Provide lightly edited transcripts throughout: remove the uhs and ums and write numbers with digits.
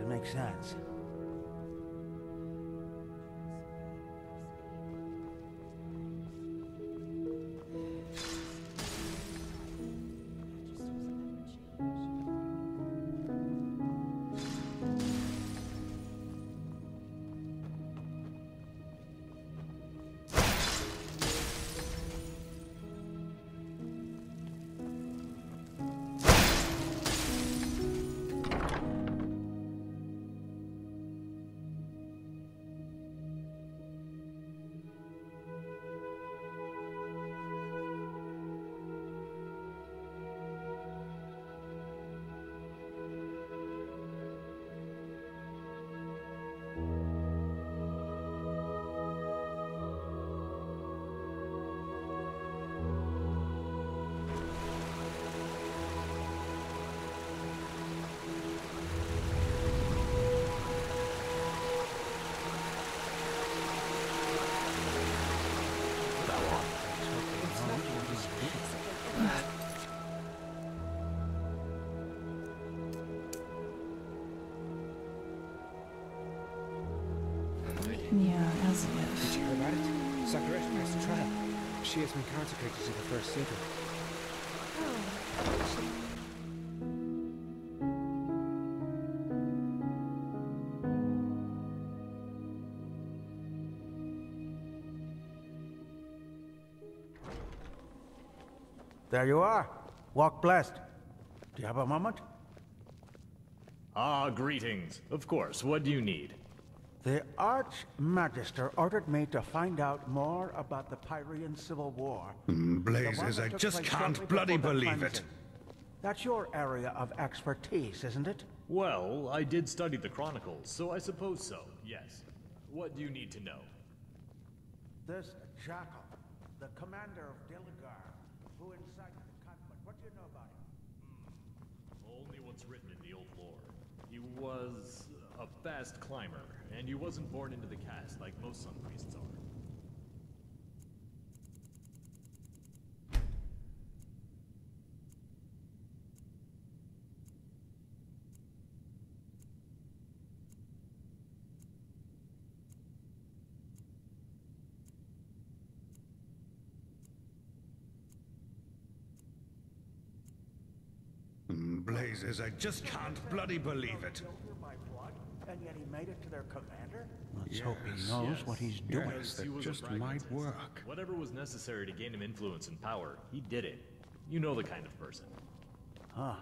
makes sense. Yeah, as if. Did you hear about it? Sakura passed the trial. She has been consecrated to the first Seder. There you are. Walk blessed. Do you have a moment? Ah, greetings. Of course, what do you need? The Archmagister ordered me to find out more about the Pyrian Civil War. Blazes, I just can't bloody believe it. That's your area of expertise, isn't it? Well, I did study the Chronicles, so I suppose so, yes. What do you need to know? This Jackal, the commander of Delagar, who incited the conflict, what do you know about him? Only what's written in the old lore. He was a fast climber, and he wasn't born into the cast like most Sun Priests are. Blazes, I just can't bloody believe it. And yet he made it to their commander? Let's hope he knows what he's doing. Yes, that just might work. Whatever was necessary to gain him influence and power, he did it. You know the kind of person. Huh.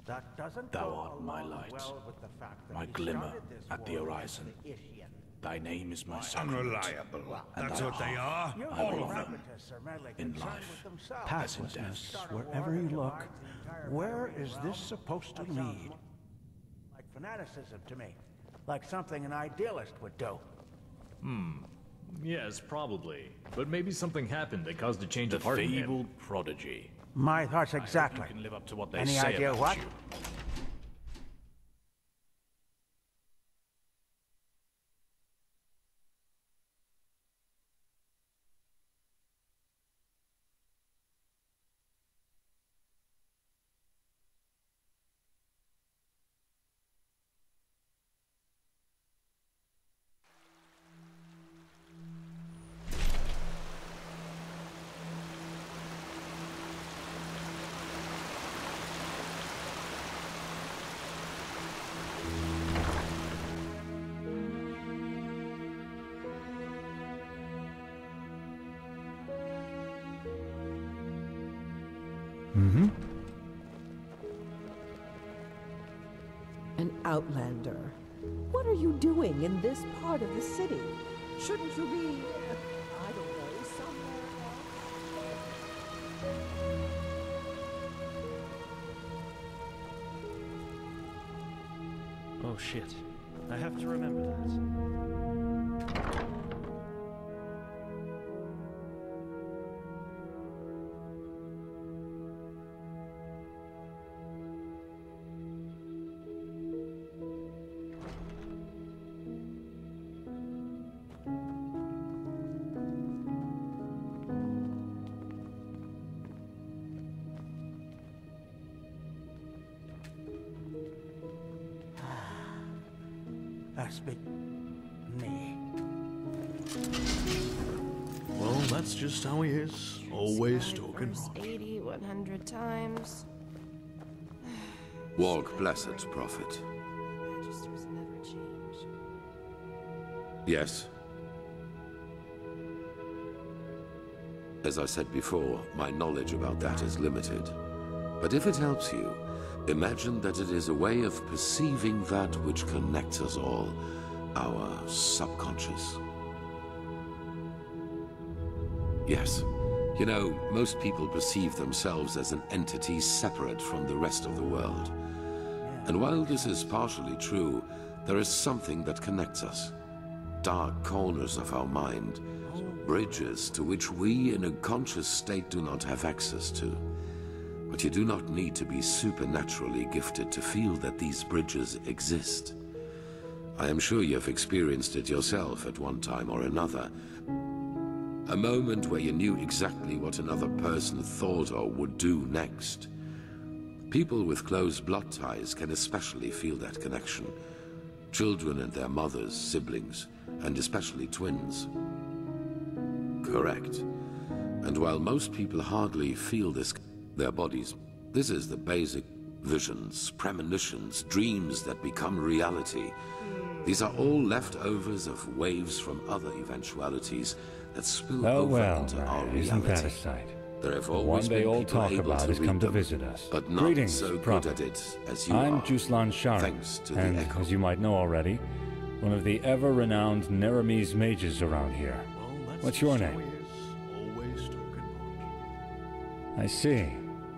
That doesn't Thou go art my along light, well with the fact that my he glimmer started this at the war horizon. against the Ishian. Thy name is my sacrament. Unreliable. And That's thy what they are. You I All will of them. pragmatists are merely In concerned life, with themselves. Pathlessness, Start a wherever war you that look. divides the entire Where Pyrian is realm? this supposed to That sounds lead? more like fanaticism to me. Like something an idealist would do. Yes, probably. But maybe something happened that caused a change The of heart in him. fabled prodigy. My thoughts exactly. You can live up to what they Any say idea about what? you. An outlander. What are you doing in this part of the city? Shouldn't you be, I don't know, somewhere else? Oh shit. I have to remember that. must be me. Well, that's just how he is. Always talking Verse wrong. 80, 100 times. Walk blessed, prophet. Registers never change. Yes. As I said before, my knowledge about that is limited. But if it helps you, imagine that it is a way of perceiving that which connects us all, our subconscious. Yes. You know, most people perceive themselves as an entity separate from the rest of the world. And while this is partially true, there is something that connects us. Dark corners of our mind, bridges to which we in a conscious state do not have access to. But you do not need to be supernaturally gifted to feel that these bridges exist. I am sure you have experienced it yourself at one time or another. A moment where you knew exactly what another person thought or would do next. People with close blood ties can especially feel that connection. Children and their mothers, siblings, and especially twins. Correct. And while most people hardly feel this, their bodies, this is the basic visions, premonitions, dreams that become reality. These are all leftovers of waves from other eventualities that spill over into our reality. Isn't that a sight? There have The always one they been all people talk able about to has come read to them, visit us. but not Greetings, so good Prophet. at it as you I'm are. Juslan Sharon, Thanks to the and echo. as you might know already, one of the ever-renowned Neramese mages around here. Well, that's What's your just how name? he is. Always talking wrong. I see.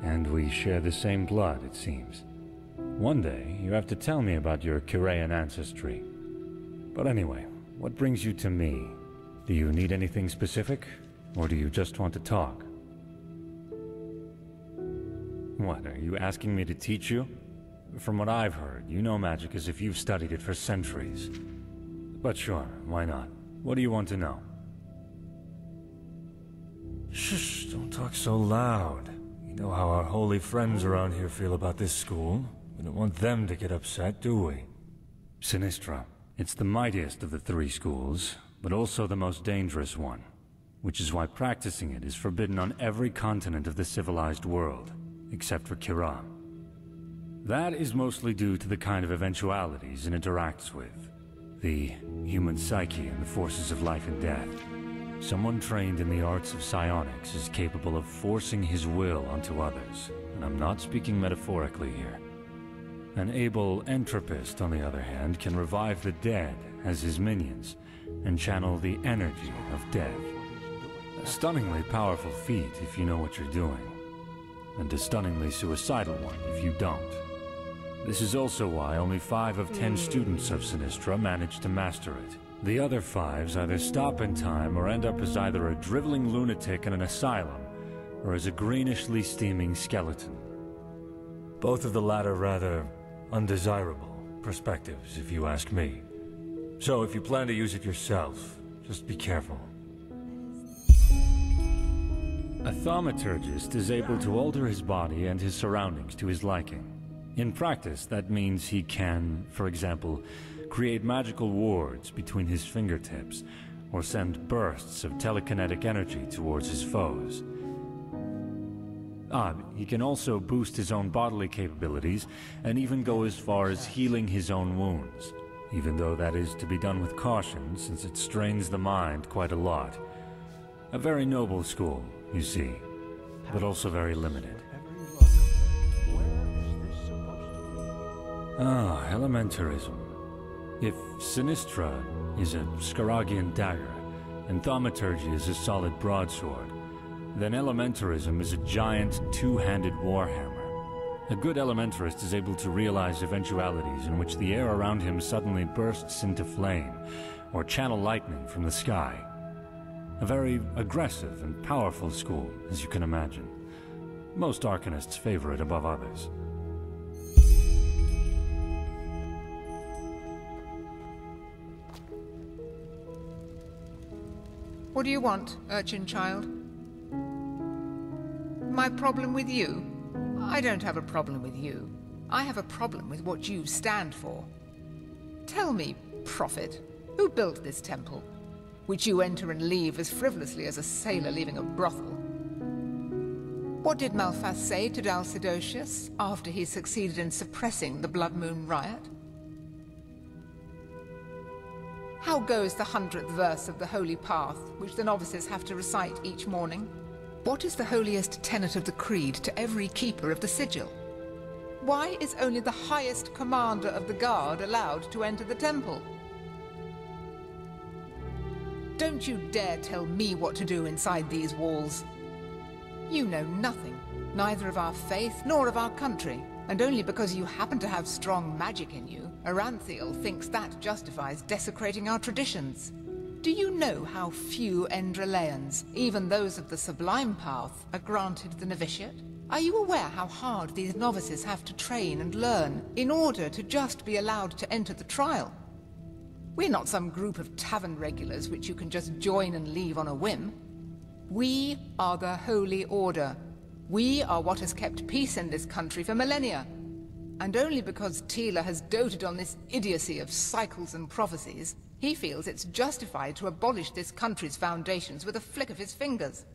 And we share the same blood, it seems. One day, you have to tell me about your Kirayan ancestry. But anyway, what brings you to me? Do you need anything specific? Or do you just want to talk? What, are you asking me to teach you? From what I've heard, you know magic as if you've studied it for centuries. But sure, why not? What do you want to know? Shh, don't talk so loud. You know how our holy friends around here feel about this school. We don't want them to get upset, do we? Sinistra. It's the mightiest of the three schools, but also the most dangerous one. Which is why practicing it is forbidden on every continent of the civilized world, except for Kira. That is mostly due to the kind of eventualities it interacts with. The human psyche and the forces of life and death. Someone trained in the arts of psionics is capable of forcing his will onto others, and I'm not speaking metaphorically here. An able entropist, on the other hand, can revive the dead as his minions, and channel the energy of death. A stunningly powerful feat if you know what you're doing, and a stunningly suicidal one if you don't. This is also why only 5 of 10 students of Sinistra manage to master it. The other 5s either stop in time or end up as either a driveling lunatic in an asylum, or as a greenishly steaming skeleton. Both of the latter rather undesirable perspectives, if you ask me. So if you plan to use it yourself, just be careful. A thaumaturgist is able to alter his body and his surroundings to his liking. In practice, that means he can, for example, create magical wards between his fingertips, or send bursts of telekinetic energy towards his foes. He can also boost his own bodily capabilities, and even go as far as healing his own wounds, even though that is to be done with caution, since it strains the mind quite a lot. A very noble school, you see, but also very limited. Elementarism. If Sinistra is a Skaragian dagger, and thaumaturgy is a solid broadsword, then elementarism is a giant two-handed warhammer. A good elementarist is able to realize eventualities in which the air around him suddenly bursts into flame, or channel lightning from the sky. A very aggressive and powerful school, as you can imagine. Most arcanists favor it above others. What do you want, urchin child? My problem with you? I don't have a problem with you. I have a problem with what you stand for. Tell me, prophet, who built this temple, which you enter and leave as frivolously as a sailor leaving a brothel? What did Malphas say to Dal Sidocius after he succeeded in suppressing the Blood Moon riot? How goes the 100th verse of the Holy Path, which the novices have to recite each morning? What is the holiest tenet of the Creed to every keeper of the sigil? Why is only the highest commander of the guard allowed to enter the temple? Don't you dare tell me what to do inside these walls. You know nothing, neither of our faith nor of our country, and only because you happen to have strong magic in you, Aranthiel thinks that justifies desecrating our traditions. Do you know how few Enderaleans, even those of the Sublime Path, are granted the novitiate? Are you aware how hard these novices have to train and learn in order to just be allowed to enter the trial? We're not some group of tavern regulars which you can just join and leave on a whim. We are the Holy Order. We are what has kept peace in this country for millennia. And only because Tila has doted on this idiocy of cycles and prophecies, he feels it's justified to abolish this country's foundations with a flick of his fingers.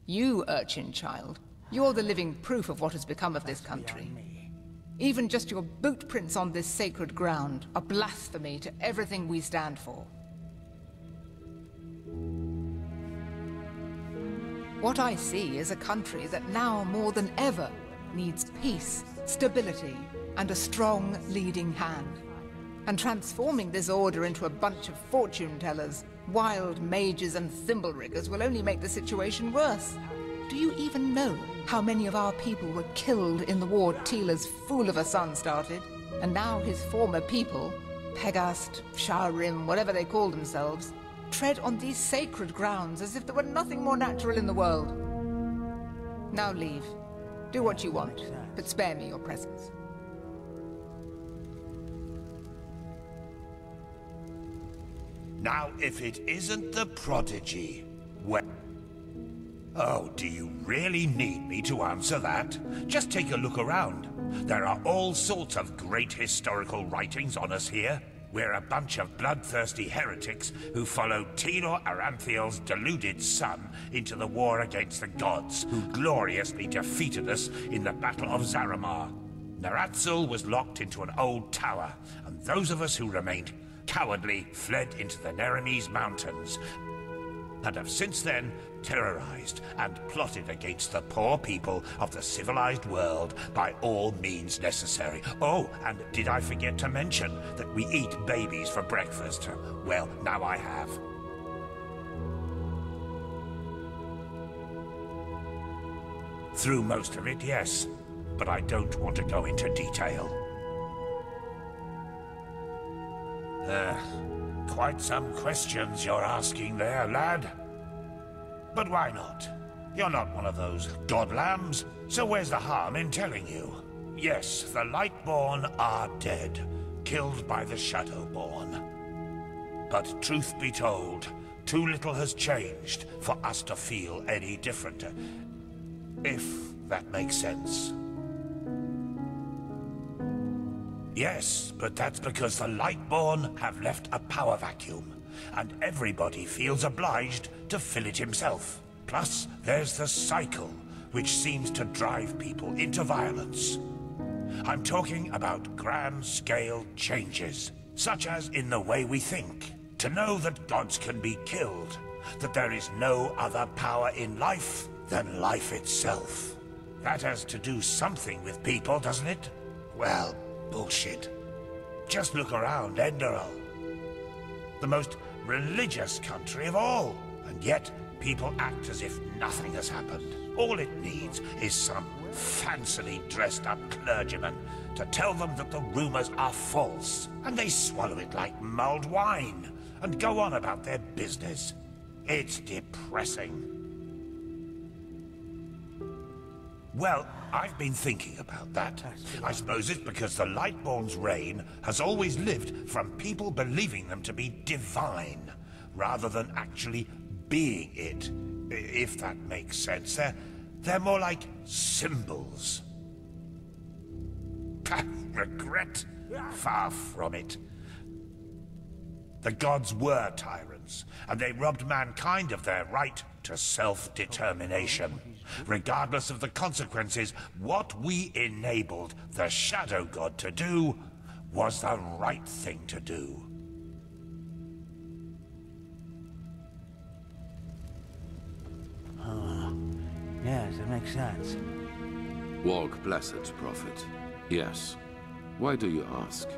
You, urchin child, you're the living proof of what has become of this country. Even just your boot prints on this sacred ground are blasphemy to everything we stand for. What I see is a country that now more than ever needs peace, stability, and a strong leading hand. And transforming this order into a bunch of fortune-tellers, wild mages and thimble riggers will only make the situation worse. Do you even know how many of our people were killed in the war Tila's fool of a son started? And now his former people, Pegast, Skyrim, whatever they call themselves, tread on these sacred grounds as if there were nothing more natural in the world. Now leave. Do what you want, but spare me your presence. Now, if it isn't the prodigy, well... Oh, do you really need me to answer that? Just take a look around. There are all sorts of great historical writings on us here. We're a bunch of bloodthirsty heretics who followed Tilo Aranthiel's deluded son into the war against the gods, who gloriously defeated us in the Battle of Zaramar. Naratzul was locked into an old tower, and those of us who remained cowardly fled into the Neremes Mountains, and have since then terrorized and plotted against the poor people of the civilized world by all means necessary. Oh, and did I forget to mention that we eat babies for breakfast? Well, now I have. Through most of it, yes, but I don't want to go into detail. Quite some questions you're asking there, lad. But why not? You're not one of those god lambs, so where's the harm in telling you? Yes, the Lightborn are dead, killed by the Shadowborn. But truth be told, too little has changed for us to feel any different. If that makes sense. Yes, but that's because the Lightborn have left a power vacuum, and everybody feels obliged to fill it himself. Plus, there's the cycle, which seems to drive people into violence. I'm talking about grand-scale changes, such as in the way we think. To know that gods can be killed, that there is no other power in life than life itself. That has to do something with people, doesn't it? Well, bullshit. Just look around ENDERAL. The most religious country of all. And yet, people act as if nothing has happened. All it needs is some fancily dressed up clergyman to tell them that the rumors are false. And they swallow it like mulled wine and go on about their business. It's depressing. Well, I've been thinking about that. I suppose it's because the Lightborn's reign has always lived from people believing them to be divine, rather than actually being it, if that makes sense. They're more like symbols. Regret? Far from it. The gods were tyrants, and they robbed mankind of their right to self-determination. Regardless of the consequences, what we enabled the Shadow God to do was the right thing to do. Oh, yes, that makes sense. Walk blessed, Prophet. Yes. Why do you ask?